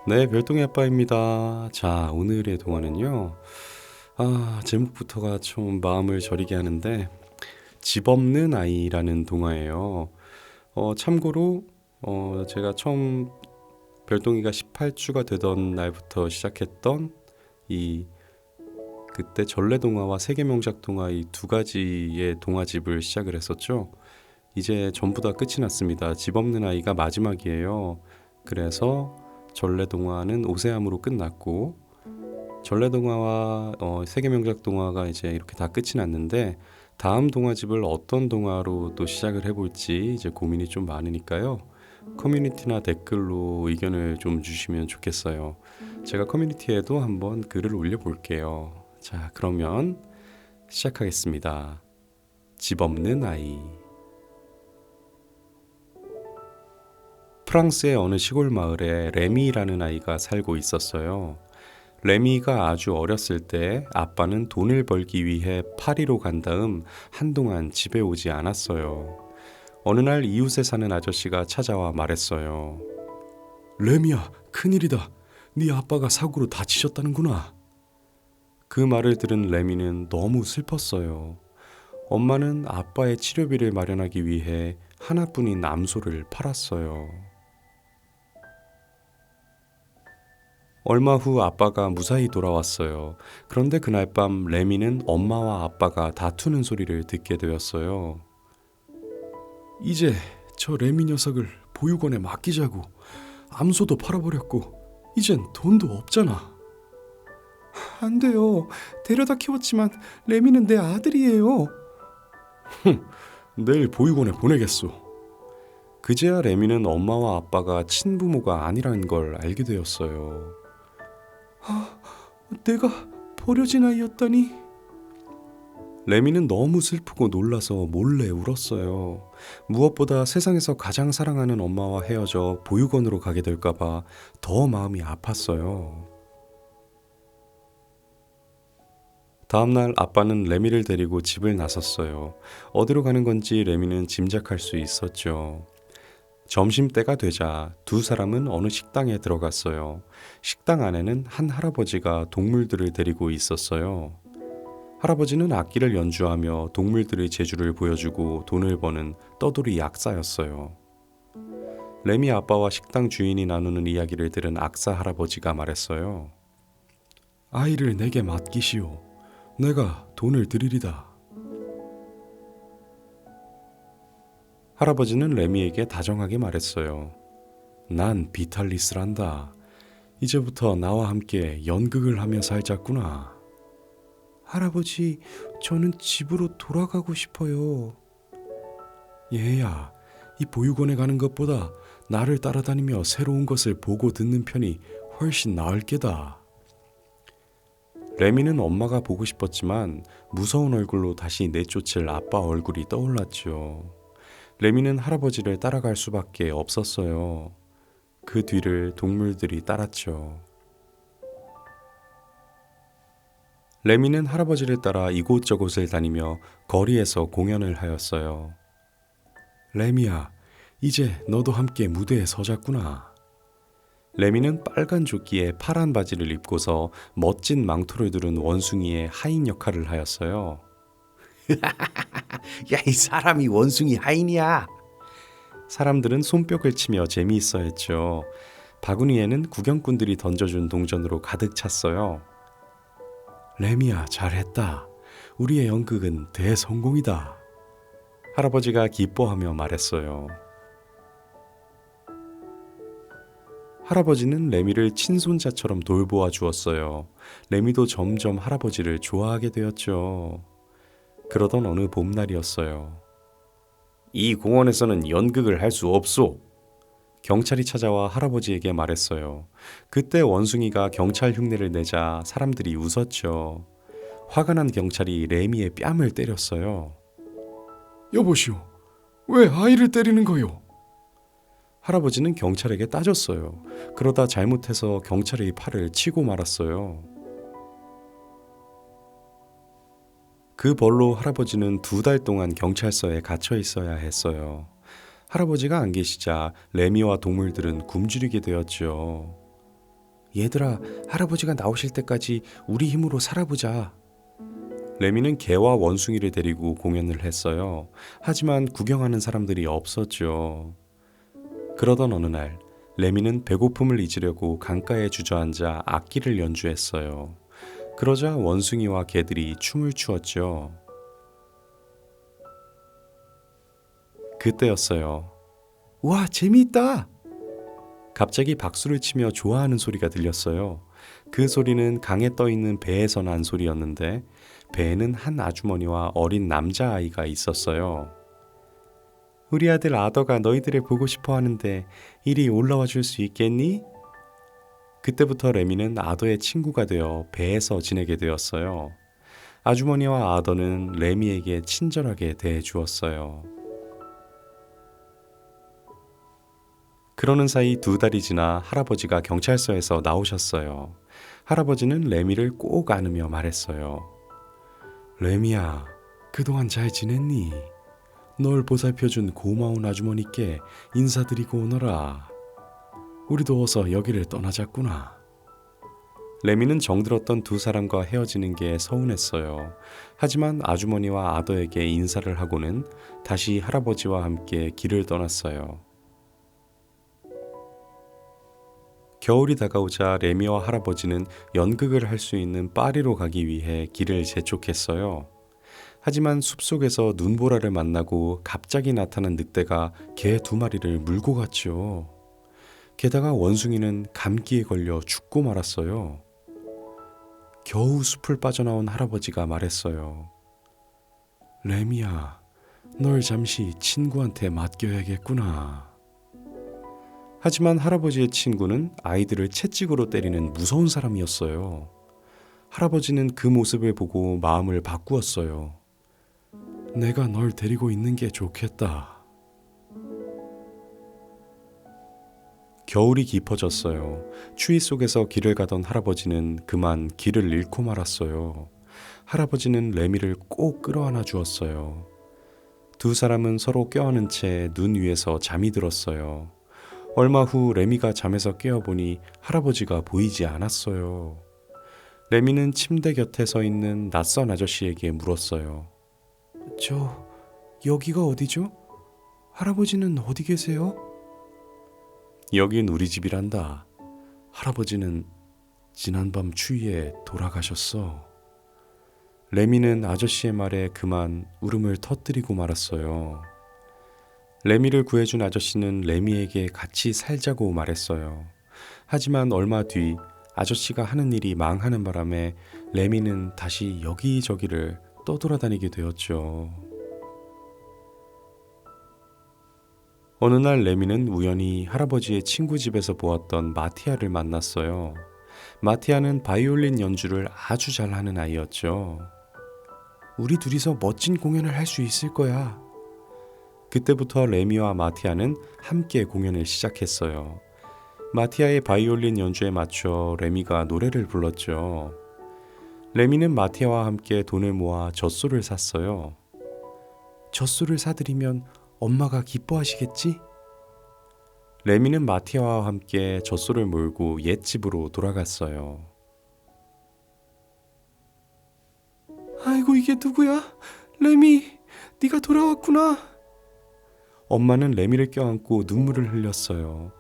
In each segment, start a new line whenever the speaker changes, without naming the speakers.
네, 별똥이 아빠입니다. 자, 오늘의 동화는요. 제목부터가 좀 마음을 저리게 하는데, 집 없는 아이라는 동화예요. 참고로, 제가 처음 별똥이가 18주가 되던 날부터 시작했던 이 그때 전래동화와 세계명작동화 이 두 가지의 동화집을 시작을 했었죠. 이제 전부 다 끝이 났습니다. 집 없는 아이가 마지막이에요. 그래서 전래동화는 오세암으로 끝났고 전래동화와 세계명작동화가 이제 이렇게 다 끝이 났는데 다음 동화집을 어떤 동화로 또 시작을 해볼지 이제 고민이 좀 많으니까요. 커뮤니티나 댓글로 의견을 좀 주시면 좋겠어요. 제가 커뮤니티에도 한번 글을 올려볼게요. 자, 그러면 시작하겠습니다. 집 없는 아이. 프랑스의 어느 시골 마을에 레미라는 아이가 살고 있었어요. 레미가 아주 어렸을 때 아빠는 돈을 벌기 위해 파리로 간 다음 한동안 집에 오지 않았어요. 어느 날 이웃에 사는 아저씨가 찾아와 말했어요. 레미야, 큰일이다. 네 아빠가 사고로 다치셨다는구나. 그 말을 들은 레미는 너무 슬펐어요. 엄마는 아빠의 치료비를 마련하기 위해 하나뿐인 암소를 팔았어요. 얼마 후 아빠가 무사히 돌아왔어요. 그런데 그날 밤 레미는 엄마와 아빠가 다투는 소리를 듣게 되었어요. 이제 저 레미 녀석을 보육원에 맡기자고. 암소도 팔아버렸고 이젠 돈도 없잖아. 안 돼요. 데려다 키웠지만 레미는 내 아들이에요. 내일 보육원에 보내겠소. 그제야 레미는 엄마와 아빠가 친부모가 아니라는 걸 알게 되었어요. 내가 버려진 아이였다니. 레미는 너무 슬프고 놀라서 몰래 울었어요. 무엇보다 세상에서 가장 사랑하는 엄마와 헤어져 보육원으로 가게 될까봐 더 마음이 아팠어요. 다음날 아빠는 레미를 데리고 집을 나섰어요. 어디로 가는 건지 레미는 짐작할 수 있었죠. 점심때가 되자 두 사람은 어느 식당에 들어갔어요. 식당 안에는 한 할아버지가 동물들을 데리고 있었어요. 할아버지는 악기를 연주하며 동물들의 재주를 보여주고 돈을 버는 떠돌이 약사였어요. 레미 아빠와 식당 주인이 나누는 이야기를 들은 악사 할아버지가 말했어요. 아이를 내게 맡기시오. 내가 돈을 드리리다. 할아버지는 레미에게 다정하게 말했어요. 난 비탈리스란다. 이제부터 나와 함께 연극을 하며 살자꾸나. 할아버지, 저는 집으로 돌아가고 싶어요. 얘야, 이 보육원에 가는 것보다 나를 따라다니며 새로운 것을 보고 듣는 편이 훨씬 나을 게다. 레미는 엄마가 보고 싶었지만 무서운 얼굴로 다시 내쫓을 아빠 얼굴이 떠올랐죠. 레미는 할아버지를 따라갈 수밖에 없었어요. 그 뒤를 동물들이 따랐죠. 레미는 할아버지를 따라 이곳저곳을 다니며 거리에서 공연을 하였어요. 레미야, 이제 너도 함께 무대에 서자꾸나. 레미는 빨간 조끼에 파란 바지를 입고서 멋진 망토를 두른 원숭이의 하인 역할을 하였어요. 야, 이 사람이 원숭이 하인이야. 사람들은 손뼉을 치며 재미있어 했죠. 바구니에는 구경꾼들이 던져준 동전으로 가득 찼어요. 레미야, 잘했다. 우리의 연극은 대성공이다. 할아버지가 기뻐하며 말했어요. 할아버지는 레미를 친손자처럼 돌보아 주었어요. 레미도 점점 할아버지를 좋아하게 되었죠. 그러던 어느 봄날이었어요. 이 공원에서는 연극을 할 수 없소. 경찰이 찾아와 할아버지에게 말했어요. 그때 원숭이가 경찰 흉내를 내자 사람들이 웃었죠. 화가 난 경찰이 레미의 뺨을 때렸어요. 여보시오, 왜 아이를 때리는 거요? 할아버지는 경찰에게 따졌어요. 그러다 잘못해서 경찰의 팔을 치고 말았어요. 그 벌로 할아버지는 2달 동안 경찰서에 갇혀 있어야 했어요. 할아버지가 안 계시자 레미와 동물들은 굶주리게 되었죠. 얘들아, 할아버지가 나오실 때까지 우리 힘으로 살아보자. 레미는 개와 원숭이를 데리고 공연을 했어요. 하지만 구경하는 사람들이 없었죠. 그러던 어느 날, 레미는 배고픔을 잊으려고 강가에 주저앉아 악기를 연주했어요. 그러자 원숭이와 개들이 춤을 추었죠. 그때였어요. 와, 재미있다! 갑자기 박수를 치며 좋아하는 소리가 들렸어요. 그 소리는 강에 떠있는 배에서 난 소리였는데 배에는 한 아주머니와 어린 남자아이가 있었어요. 우리 아들 아더가 너희들을 보고 싶어 하는데 이리 올라와 줄 수 있겠니? 그때부터 레미는 아더의 친구가 되어 배에서 지내게 되었어요. 아주머니와 아더는 레미에게 친절하게 대해 주었어요. 그러는 사이 2달이 지나 할아버지가 경찰서에서 나오셨어요. 할아버지는 레미를 꼭 안으며 말했어요. 레미야, 그동안 잘 지냈니? 널 보살펴준 고마운 아주머니께 인사드리고 오너라. 우리도 어서 여기를 떠나자꾸나. 레미는 정들었던 2사람과 헤어지는 게 서운했어요. 하지만 아주머니와 아더에게 인사를 하고는 다시 할아버지와 함께 길을 떠났어요. 겨울이 다가오자 레미와 할아버지는 연극을 할 수 있는 파리로 가기 위해 길을 재촉했어요. 하지만 숲속에서 눈보라를 만나고 갑자기 나타난 늑대가 개 2마리를 물고 갔죠. 게다가 원숭이는 감기에 걸려 죽고 말았어요. 겨우 숲을 빠져나온 할아버지가 말했어요. 레미야, 널 잠시 친구한테 맡겨야겠구나. 하지만 할아버지의 친구는 아이들을 채찍으로 때리는 무서운 사람이었어요. 할아버지는 그 모습을 보고 마음을 바꾸었어요. 내가 널 데리고 있는 게 좋겠다. 겨울이 깊어졌어요. 추위 속에서 길을 가던 할아버지는 그만 길을 잃고 말았어요. 할아버지는 레미를 꼭 끌어안아 주었어요. 2사람은 서로 껴안은 채 눈 위에서 잠이 들었어요. 얼마 후 레미가 잠에서 깨어보니 할아버지가 보이지 않았어요. 레미는 침대 곁에 서 있는 낯선 아저씨에게 물었어요. 여기가 어디죠? 할아버지는 어디 계세요? 여긴 우리 집이란다. 할아버지는 지난밤 추위에 돌아가셨어. 레미는 아저씨의 말에 그만 울음을 터뜨리고 말았어요. 레미를 구해준 아저씨는 레미에게 같이 살자고 말했어요. 하지만 얼마 뒤 아저씨가 하는 일이 망하는 바람에 레미는 다시 여기저기를 떠돌아다니게 되었죠. 어느 날 레미는 우연히 할아버지의 친구 집에서 보았던 마티아를 만났어요. 마티아는 바이올린 연주를 아주 잘하는 아이였죠. 우리 둘이서 멋진 공연을 할 수 있을 거야. 그때부터 레미와 마티아는 함께 공연을 시작했어요. 마티아의 바이올린 연주에 맞춰 레미가 노래를 불렀죠. 레미는 마티아와 함께 돈을 모아 젖소를 샀어요. 젖소를 사드리면 엄마가 기뻐하시겠지? 레미는 마티아와 함께 젖소를 몰고 옛집으로 돌아갔어요. 아이고, 이게 누구야? 레미, 네가 돌아왔구나. 엄마는 레미를 껴안고 눈물을 흘렸어요.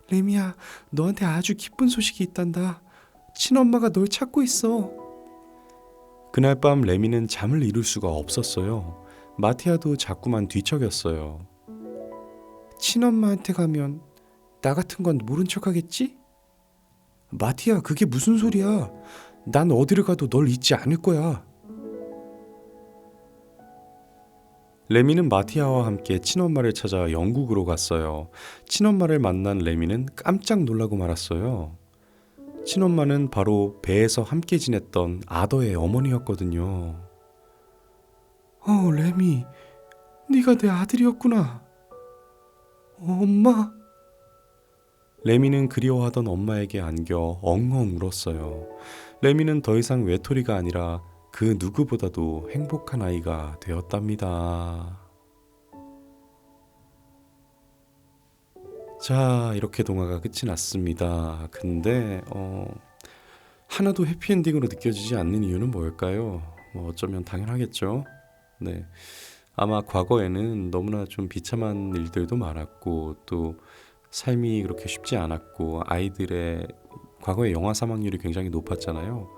레미야, 너한테 아주 기쁜 소식이 있단다. 친엄마가 널 찾고 있어. 그날 밤 레미는 잠을 이룰 수가 없었어요. 마티아도 자꾸만 뒤척였어요. 친엄마한테 가면 나 같은 건 모른 척하겠지? 마티아, 그게 무슨 소리야? 난 어디를 가도 널 잊지 않을 거야. 레미는 마티아와 함께 친엄마를 찾아 영국으로 갔어요. 친엄마를 만난 레미는 깜짝 놀라고 말았어요. 친엄마는 바로 배에서 함께 지냈던 아더의 어머니였거든요. 레미, 네가 내 아들이었구나. 엄마. 레미는 그리워하던 엄마에게 안겨 엉엉 울었어요. 레미는 더 이상 외톨이가 아니라 그 누구보다도 행복한 아이가 되었답니다. 자, 이렇게 동화가 끝이 났습니다. 근데 하나도 해피엔딩으로 느껴지지 않는 이유는 뭘까요? 뭐 어쩌면 당연하겠죠. 네. 아마 과거에는 너무나 좀 비참한 일들도 많았고 또 삶이 그렇게 쉽지 않았고 아이들의 과거에 영아 사망률이 굉장히 높았잖아요.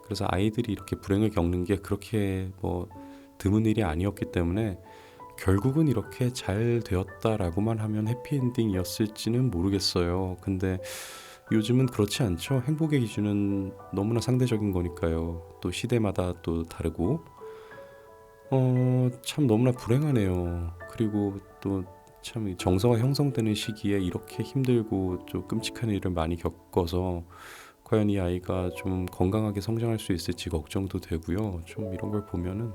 그래서 아이들이 이렇게 불행을 겪는 게 그렇게 뭐 드문 일이 아니었기 때문에 결국은 이렇게 잘 되었다라고만 하면 해피엔딩이었을지는 모르겠어요. 근데 요즘은 그렇지 않죠. 행복의 기준은 너무나 상대적인 거니까요. 또 시대마다 또 다르고 참 너무나 불행하네요. 그리고 또 참 정서가 형성되는 시기에 이렇게 힘들고 좀 끔찍한 일을 많이 겪어서 과연 이 아이가 좀 건강하게 성장할 수 있을지 걱정도 되고요. 좀 이런 걸 보면은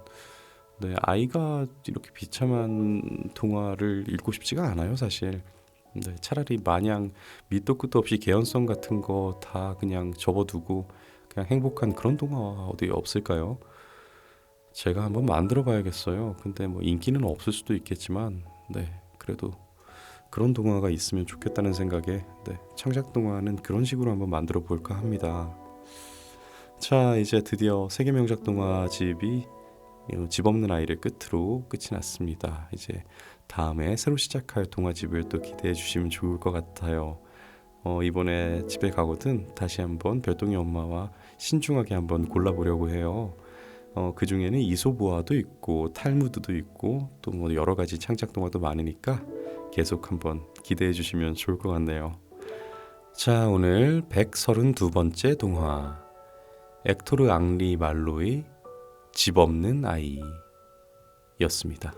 네, 아이가 이렇게 비참한 동화를 읽고 싶지가 않아요, 사실. 네, 차라리 마냥 밑도 끝도 없이 개연성 같은 거 다 그냥 접어두고 그냥 행복한 그런 동화 어디 없을까요? 제가 한번 만들어 봐야겠어요. 근데 뭐 인기는 없을 수도 있겠지만, 네, 그래도 그런 동화가 있으면 좋겠다는 생각에, 네, 창작 동화는 그런 식으로 한번 만들어 볼까 합니다. 자, 이제 드디어 세계 명작 동화집이 집 없는 아이를 끝으로 끝이 났습니다. 이제 다음에 새로 시작할 동화집을 또 기대해 주시면 좋을 것 같아요. 이번에 집에 가거든 다시 한번 별똥이 엄마와 신중하게 한번 골라보려고 해요. 그 중에는 이소부화도 있고 탈무드도 있고 또 뭐 여러 가지 창작 동화도 많으니까 계속 한번 기대해 주시면 좋을 것 같네요. 자, 오늘 132번째 동화 액토르 앙리 말로의 집 없는 아이였습니다.